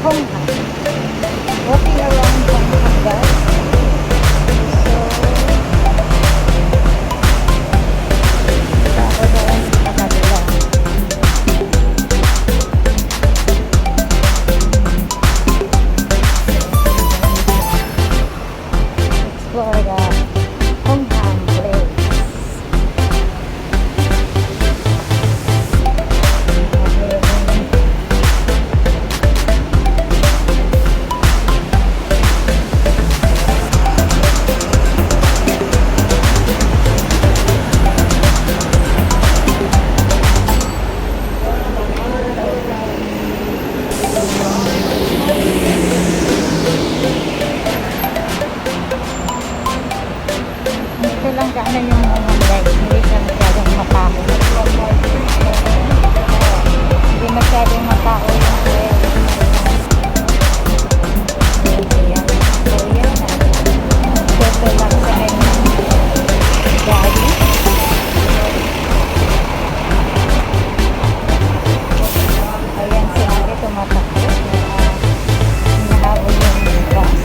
Hongkong. Walking around Hongkong, guys. So, ako doon sa kabila. Explore the Hongkong place. Ito lang kaano yung mga guys, hindi siya masyadong matao. Hindi masyadong matao yung trail. Ayan. So yan. Ito lang sa kanyang daddy. Ayan si ate tumatakbo. Hinahabol yung bus.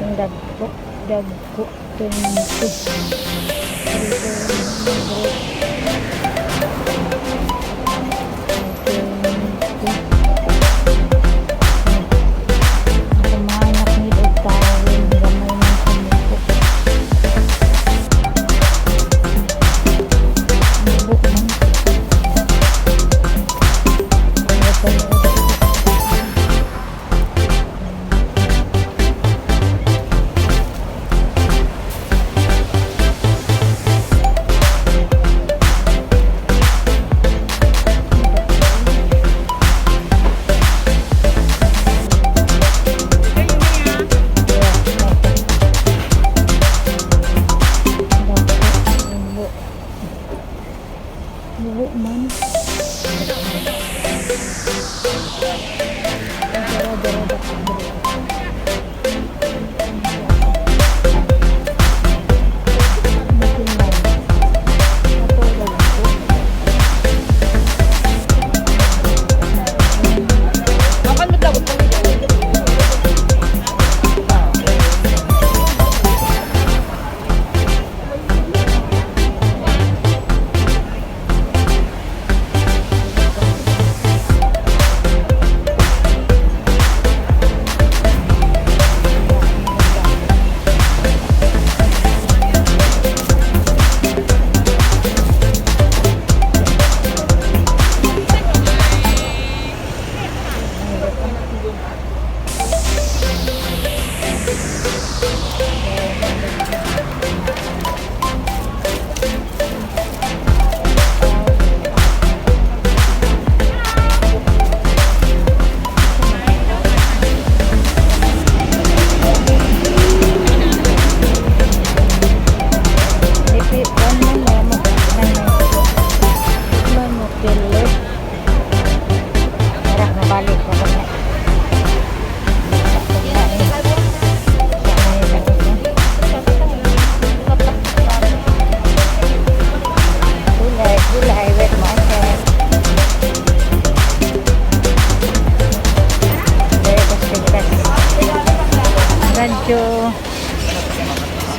Yung dagko. Dagko.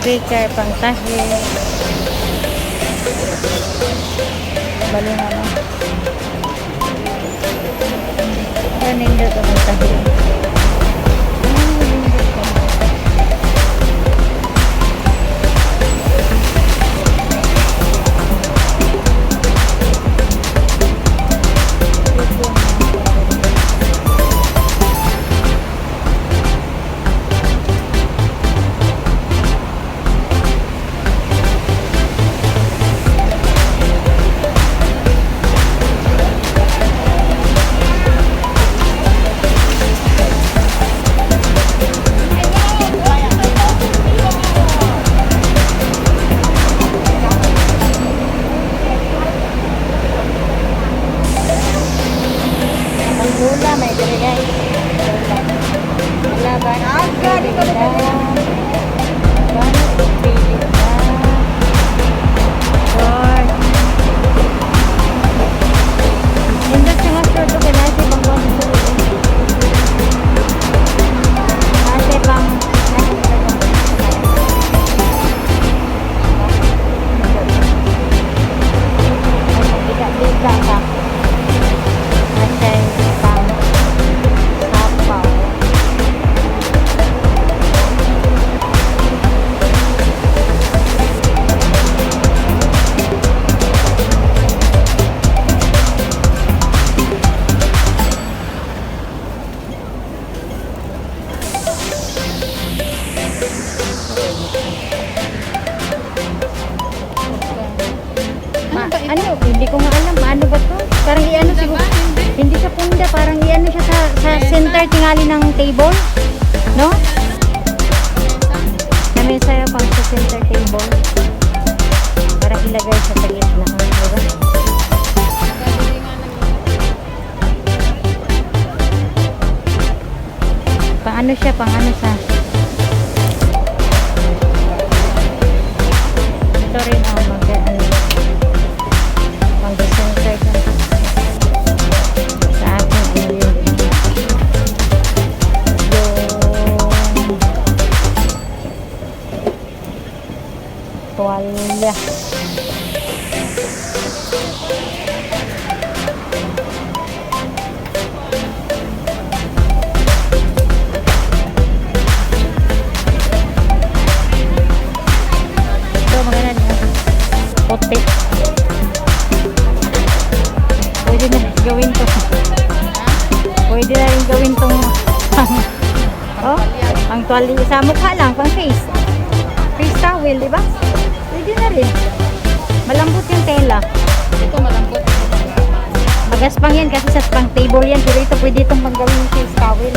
speaker, pangtahi. Bali nga no. Yan nindot ang pangtahi. Lula may diri guys. Lula ba? Aga dito na. Banat pili na. Lord. Nindot yung astro to kinasi pang buwan sa sulit. Kasi pang biga-biga ka. Kasi ano, hindi ko nga alam, ano ba to? Parang iano siguro, hindi sa punda, parang iano siya sa center tingali ng table, no? Na mesa yung pang sa center table. Parang ilagay siya sa gitna, diba? Pang ano siya, pang ano sa ito rin ang mag-ano pang-center ka sa akin ano yun yung tuwalya. Ito, maganda niya. Puti. Pwede na gawin to. Pwede na rin gawin tong oh, ang tuwalya sa mukha lang, pang face. Face towel, di ba? Pwede na rin. Malambot yung tela. Ito malambot. Magaspang yan kasi sa pang table yan. Pero ito pwede itong panggawin face towel.